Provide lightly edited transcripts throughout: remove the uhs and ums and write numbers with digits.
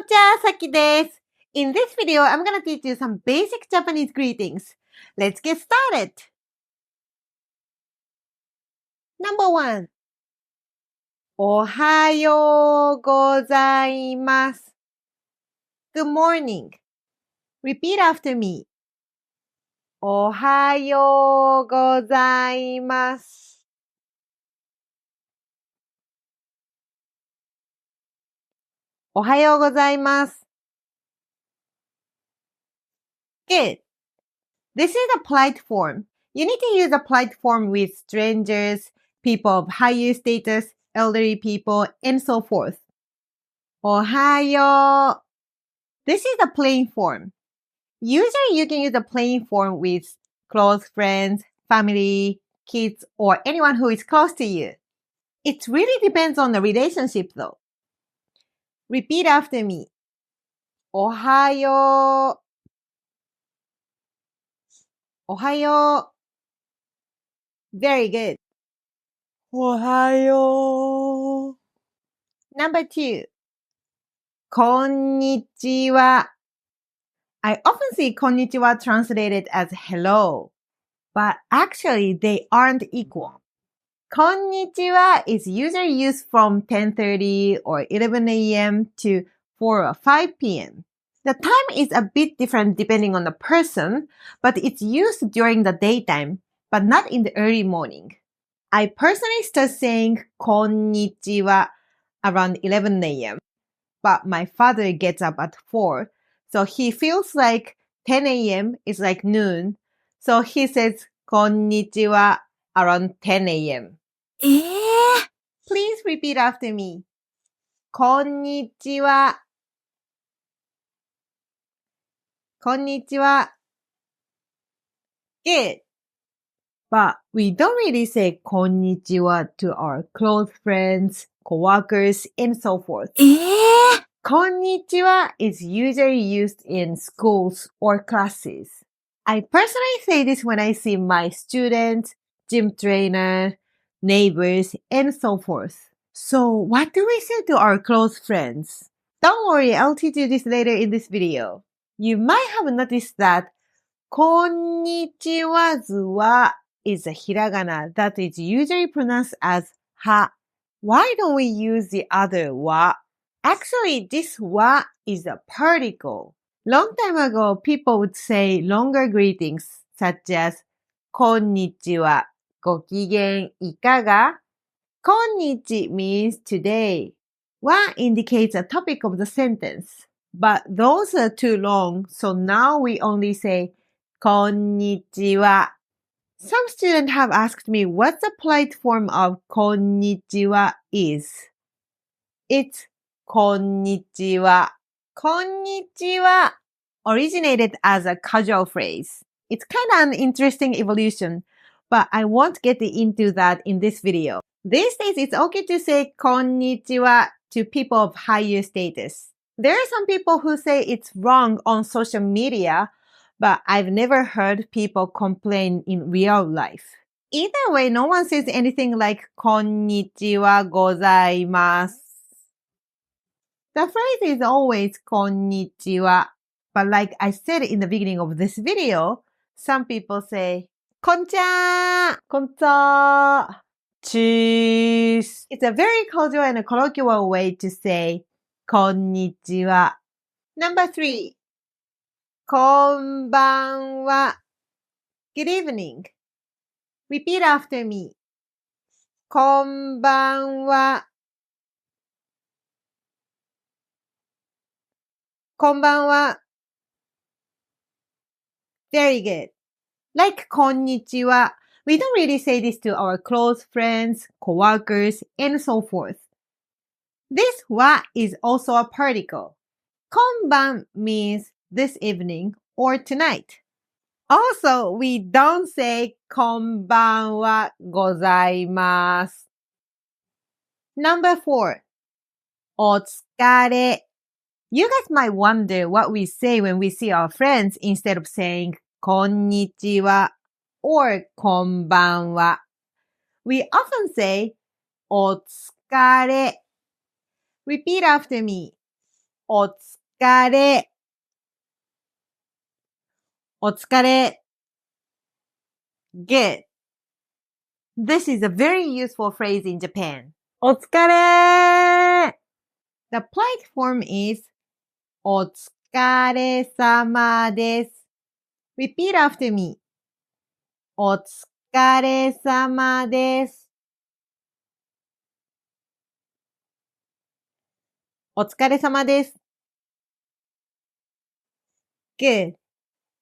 Konnichiwa, Saki desu. In this video, I'm gonna teach you some basic Japanese greetings. Let's get started. Number 1. Ohayo gozaimasu. Good morning. Repeat after me. Ohayo gozaimasu. Ohayo gozaimasu. Good. This is a polite form. You need to use a polite form with strangers, people of higher status, elderly people, and so forth. Ohayo. This is a plain form. Usually you can use a plain form with close friends, family, kids, or anyone who is close to you. It really depends on the relationship though. Repeat after me. Ohayo. Ohayo. Very good. Ohayo. Number 2. Konnichiwa. I often see konnichiwa translated as hello, but actually they aren't equal. Konnichiwa is usually used from 10:30 or 11 a.m. to 4 or 5 p.m. The time is a bit different depending on the person, but it's used during the daytime, but not in the early morning. I personally start saying konnichiwa around 11 a.m., but my father gets up at 4, so he feels like 10 a.m. is like noon, so he says konnichiwa around 10 a.m. Please repeat after me. Konnichiwa. Konnichiwa. Good. But we don't really say konnichiwa to our close friends, coworkers, and so forth. Konnichiwa is usually used in schools or classes. I personally say this when I see my students, gym trainer, neighbors, and so forth. So what do we say to our close friends? Don't worry, I'll teach you this later in this video. You might have noticed that konnichiwazu wa is a hiragana that is usually pronounced as ha. Why don't we use the other wa? Actually, this wa is a particle. Long time ago, people would say longer greetings such as konnichiwa, gokigen ikaga. Konnichi means today. Wa indicates a topic of the sentence. But those are too long, so now we only say konnichiwa. Some students have asked me what the polite form of konnichiwa is. It's konnichiwa. Konnichiwa originated as a casual phrase. It's kind of an interesting evolution, but I won't get into that in this video. These days, it's okay to say konnichiwa to people of higher status. There are some people who say it's wrong on social media, but I've never heard people complain in real life. Either way, no one says anything like konnichiwa gozaimasu. The phrase is always konnichiwa, but like I said in the beginning of this video, some people say koncha, koncha, cheese. It's a very casual and colloquial way to say konnichiwa. Number 3, konbanwa. Good evening. Repeat after me. Konbanwa. Konbanwa. Very good. Like konnichiwa, we don't really say this to our close friends, coworkers, and so forth. This wa is also a particle. Konban means this evening or tonight. Also, we don't say konban wa gozaimasu. Number 4, otsukare. You guys might wonder what we say when we see our friends instead of saying konnichiwa or konbanwa. We often say otsukare. Repeat after me. お疲れ。お疲れ。Good. This is a very useful phrase in Japan. お疲れ。The polite form is お疲れ様です。Repeat after me. お疲れ様です。お疲れ様です。Good.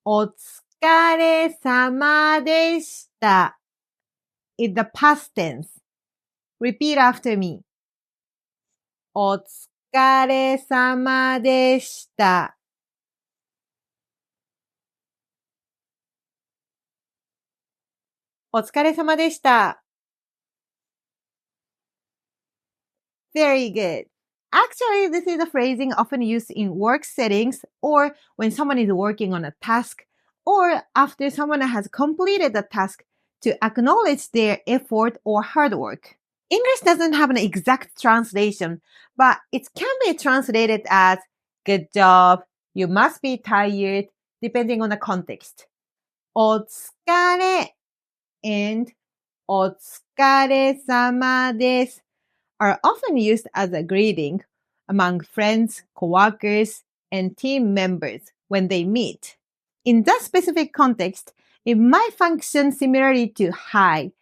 お疲れ様でした。is the past tense. Repeat after me. お疲れ様でした。お疲れ様でした。Very good. Actually, this is a phrasing often used in work settings or when someone is working on a task or after someone has completed the task to acknowledge their effort or hard work. English doesn't have an exact translation, but it can be translated as good job, you must be tired, depending on the context. お疲れ and お疲れ様です are often used as a greeting among friends, coworkers, and team members when they meet. In that specific context, it might function similarly to hi,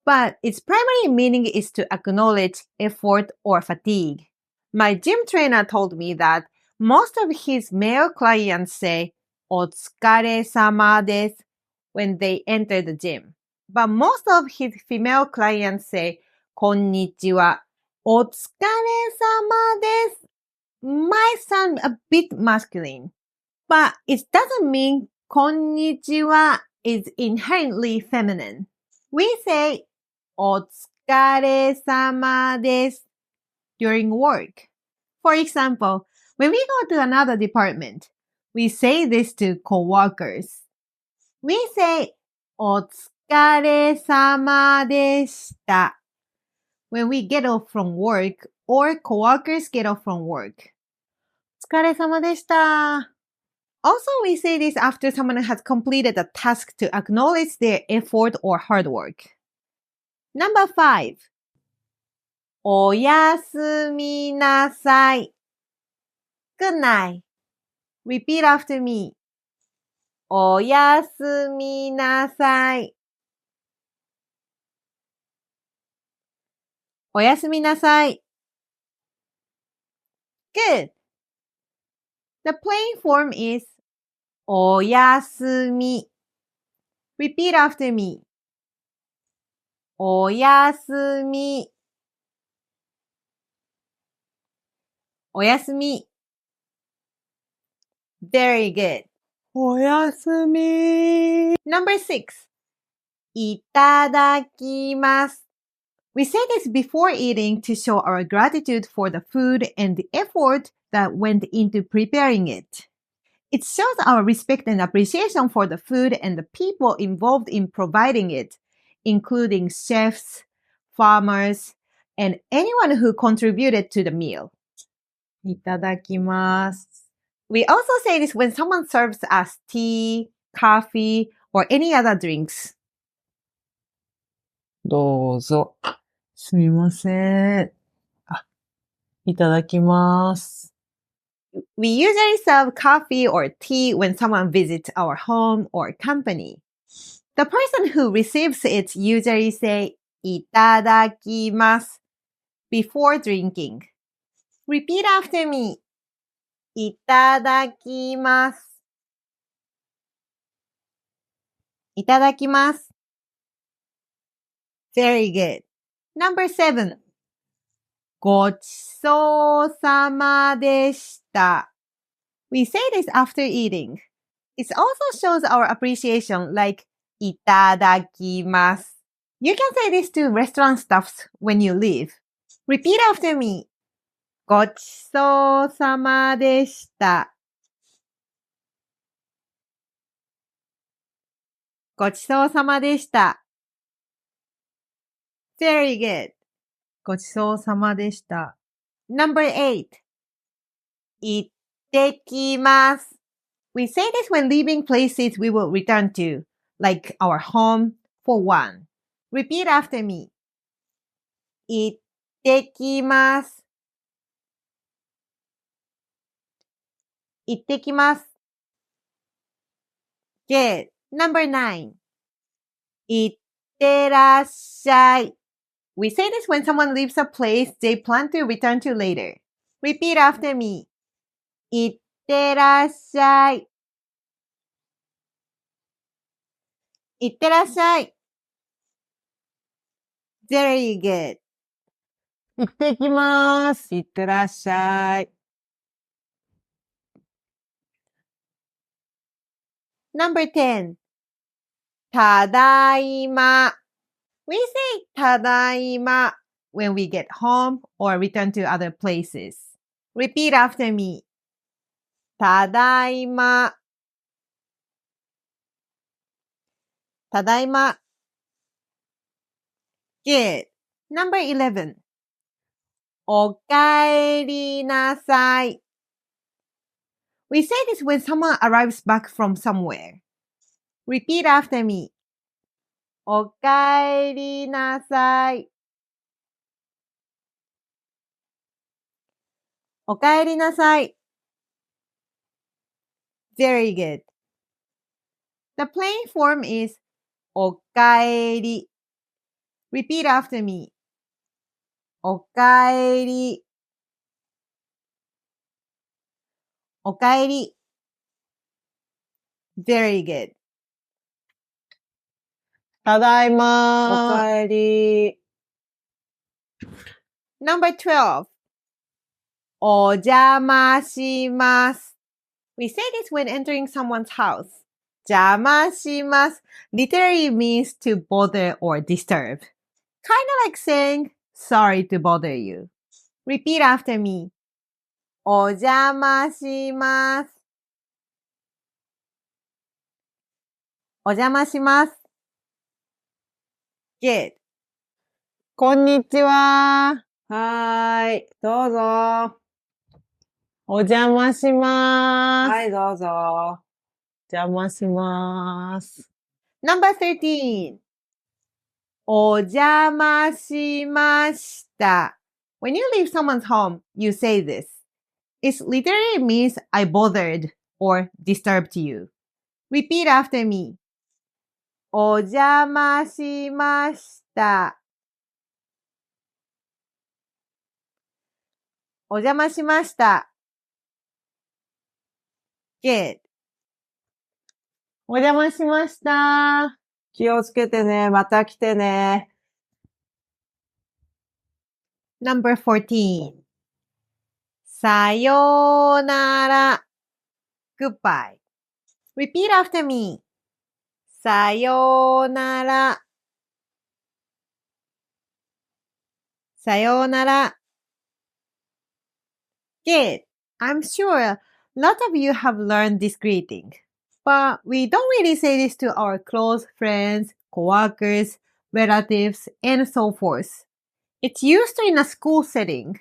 but its primary meaning is to acknowledge effort or fatigue. My gym trainer told me that most of his male clients say お疲れ様です when they enter the gym. But most of his female clients say こんにちは。お疲れ様です might sound a bit masculine, but it doesn't mean こんにちは is inherently feminine. We say お疲れ様です during work. For example, when we go to another department, we say this to coworkers. We say お疲れ様でした when we get off from work or coworkers get off from work. お疲れ様でした。Also, we say this after someone has completed a task to acknowledge their effort or hard work. Number 5. おやすみなさい。Good night. Repeat after me. おやすみなさい。おやすみなさい。Good. The plain form is おやすみ。Repeat after me. おやすみ。おやすみ。Very good. おやすみ。Number 6. いただきます。We say this before eating to show our gratitude for the food and the effort that went into preparing it. It shows our respect and appreciation for the food and the people involved in providing it, including chefs, farmers, and anyone who contributed to the meal. いただきます。We also say this when someone serves us tea, coffee, or any other drinks. どうぞ。すみません。いただきます。We usually serve coffee or tea when someone visits our home or company. The person who receives it usually say いただきます before drinking. Repeat after me. いただきます。いただきます。Very good. Number 7. ごちそうさまでした。We say this after eating. It also shows our appreciation like いただきます。You can say this to restaurant staffs when you leave. Repeat after me. ごちそうさまでした。ごちそうさまでした。Very good. ごちそうさまでした。Number 8. 行ってきます。We say this when leaving places we will return to, like our home, for one. Repeat after me. 行ってきます。行ってきます。Good. Number 9. 行ってらっしゃい。We say this when someone leaves a place they plan to return to later. Repeat after me. 行ってらっしゃい。行ってらっしゃい。Very good. 行ってきます。行ってらっしゃい。Number 10. ただいま。We say ただいま when we get home or return to other places. Repeat after me. ただいま。ただいま。Good. Number 11. おかえりなさい。We say this when someone arrives back from somewhere. Repeat after me. おかえりなさい。おかえりなさい。Very good. The plain form is おかえり。Repeat after me. おかえり。おかえり。Very good. ただいま。おかえり。Number 12. お邪魔します。We say this when entering someone's house. 邪魔します literally means to bother or disturb. Kind of like saying sorry to bother you. Repeat after me. お邪魔します。お邪魔します。Good. こんにちは。はーい。どうぞ。お邪魔します。はい、どうぞ。邪魔します。Number 13. お邪魔しました。When you leave someone's home, you say this. It literally means I bothered or disturbed you. Repeat after me. お邪魔しました。お邪魔しました。Good. お邪魔しました。気をつけてね。また来てね。Number 14. さようなら。Goodbye. Repeat after me. さようなら。さようなら。Good. I'm sure a lot of you have learned this greeting. But we don't really say this to our close friends, coworkers, relatives, and so forth. It's used in a school setting.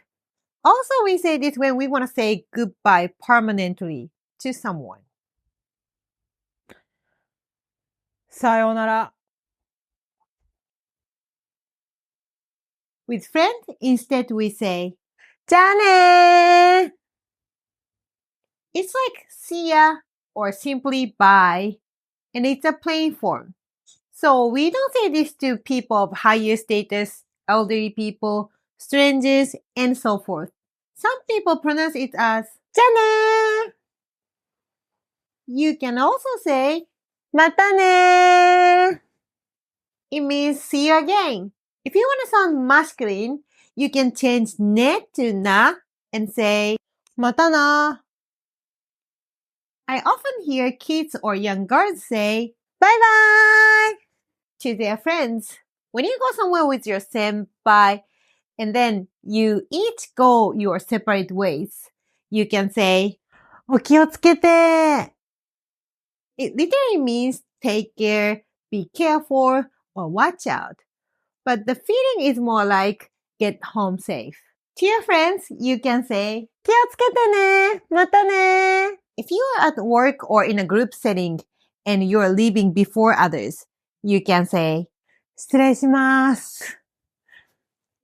Also, we say this when we want to say goodbye permanently to someone. さようなら。With friends, instead we say, じゃあねー. It's like see ya or simply bye, and it's a plain form. So we don't say this to people of higher status, elderly people, strangers, and so forth. Some people pronounce it as じゃあねー. You can also say またねー. It means see you again. If you want to sound masculine, you can change ne to na and say またな. I often hear kids or young girls say bye bye to their friends. When you go somewhere with your senpai and then you each go your separate ways, you can say お気をつけて. It literally means take care, be careful, or watch out. But the feeling is more like get home safe. To your friends, you can say, 気をつけてね! またね! If you are at work or in a group setting and you're leaving before others, you can say, 失礼します.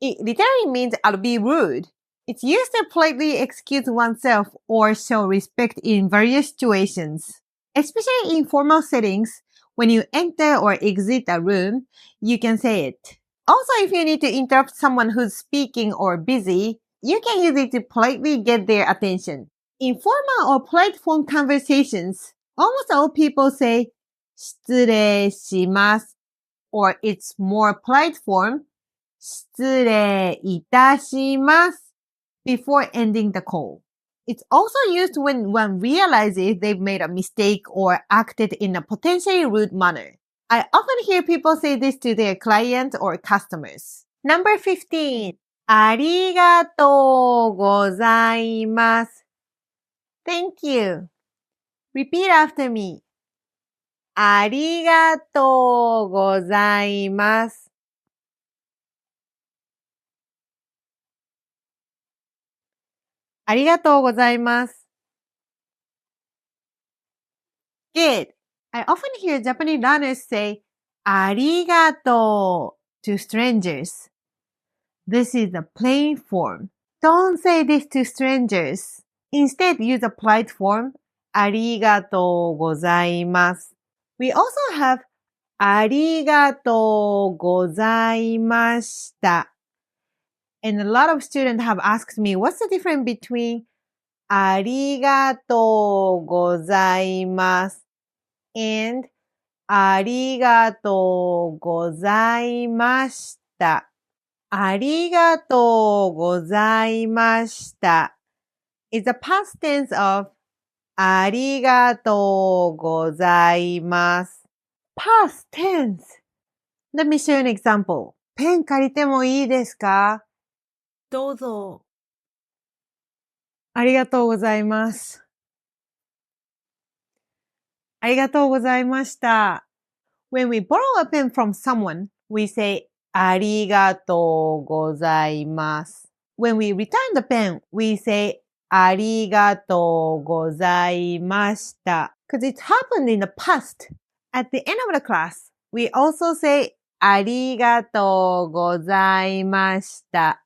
It literally means I'll be rude. It's used to politely excuse oneself or show respect in various situations. Especially in formal settings, when you enter or exit a room, you can say it. Also, if you need to interrupt someone who's speaking or busy, you can use it to politely get their attention. In formal or polite phone conversations, almost all people say 失礼します or its more polite form 失礼いたします before ending the call. It's also used when one realizes they've made a mistake or acted in a potentially rude manner. I often hear people say this to their clients or customers. Number 15. ありがとうございます. Thank you. Repeat after me. ありがとうございます. ありがとうございます. Good. I often hear Japanese learners say ありがとう to strangers. This is a plain form. Don't say this to strangers. Instead, use a polite form ありがとうございます. We also have ありがとうございました. And a lot of students have asked me, what's the difference between ありがとうございます and ありがとうございました。ありがとうございました is the past tense of ありがとうございます。Past tense. Let me show you an example. ペン借りてもいいですか？どうぞ。ありがとうございます。ありがとうございました。When we borrow a pen from someone, we say ありがとうございます。When we return the pen, we say ありがとうございました。Because it happened in the past. At the end of the class, we also say ありがとうございました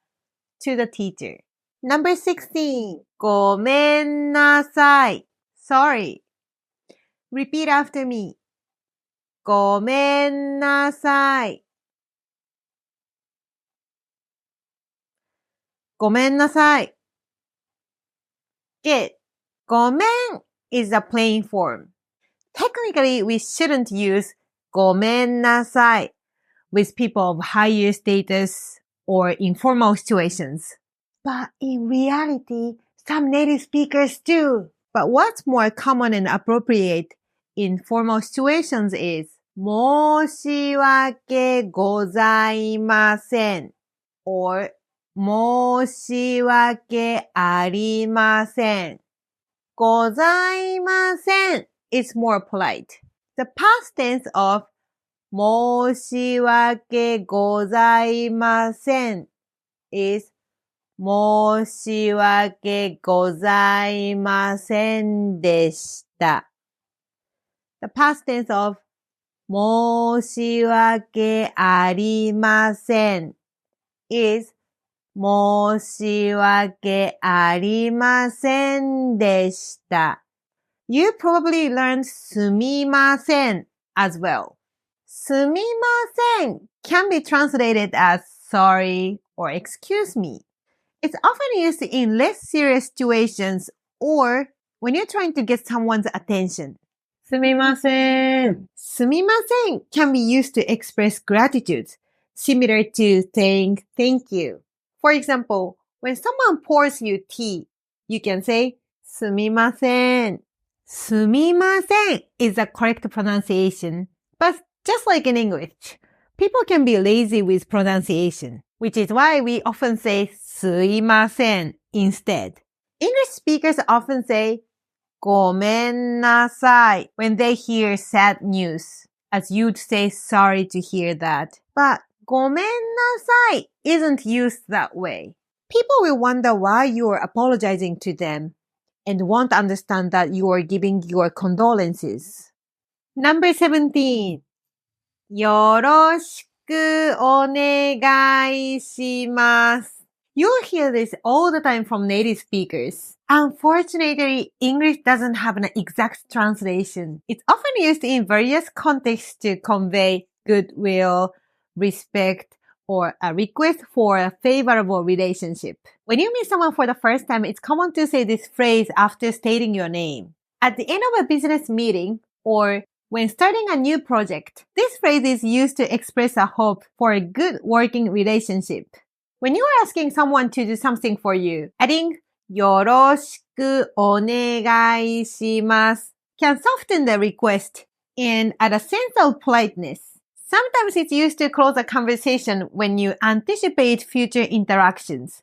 to the teacher. Number 16. ごめんなさい. Sorry. Repeat after me. ごめんなさい。ごめんなさい。Good. ごめん is a plain form. Technically, we shouldn't use ごめんなさい with people of higher status or informal situations. But in reality, some native speakers do. But what's more common and appropriate in formal situations is 申し訳ございません or 申し訳ありません。ございません is more polite. The past tense of 申し訳ございません is 申し訳ございませんでした。The past tense of 申し訳ありません is 申し訳ありませんでした。You probably learned すみません as well. すみません can be translated as sorry or excuse me. It's often used in less serious situations or when you're trying to get someone's attention. すみません。すみません can be used to express gratitude, similar to saying thank you. For example, when someone pours you tea, you can say すみません。すみません is the correct pronunciation, but just like in English, people can be lazy with pronunciation, which is why we often say すいません instead. English speakers often say ごめんなさい when they hear sad news, as you'd say sorry to hear that. But ごめんなさい isn't used that way. People will wonder why you are apologizing to them and won't understand that you are giving your condolences. Number 17. よろしくお願いします。You'll hear this all the time from native speakers. Unfortunately, English doesn't have an exact translation. It's often used in various contexts to convey goodwill, respect, or a request for a favorable relationship. When you meet someone for the first time, it's common to say this phrase after stating your name. At the end of a business meeting, or when starting a new project, this phrase is used to express a hope for a good working relationship. When you are asking someone to do something for you, adding よろしくお願いします can soften the request and add a sense of politeness. Sometimes it's used to close a conversation when you anticipate future interactions,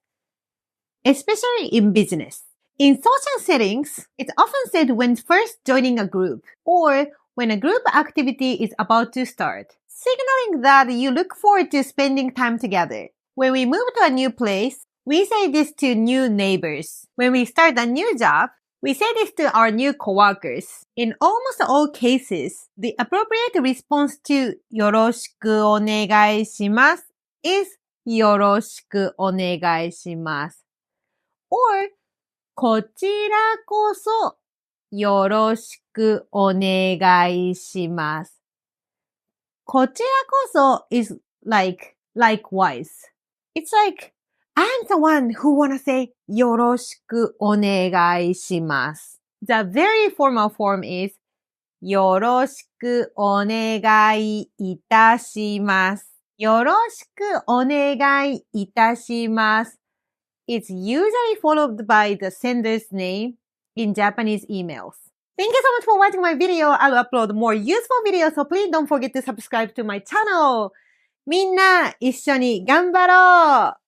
especially in business. In social settings, it's often said when first joining a group or when a group activity is about to start, signaling that you look forward to spending time together. When we move to a new place, we say this to new neighbors. When we start a new job, we say this to our new coworkers. In almost all cases, the appropriate response to よろしくお願いします is よろしくお願いします or こちらこそよろしくお願いします。こちらこそ is like likewise. It's like, I'm the one who wanna say よろしくお願いします。The very formal form is よろしくお願いいたします。よろしくお願いいたします。It's usually followed by the sender's name in Japanese emails. Thank you so much for watching my video. I'll upload more useful videos, so please don't forget to subscribe to my channel. みんな、一緒に頑張ろう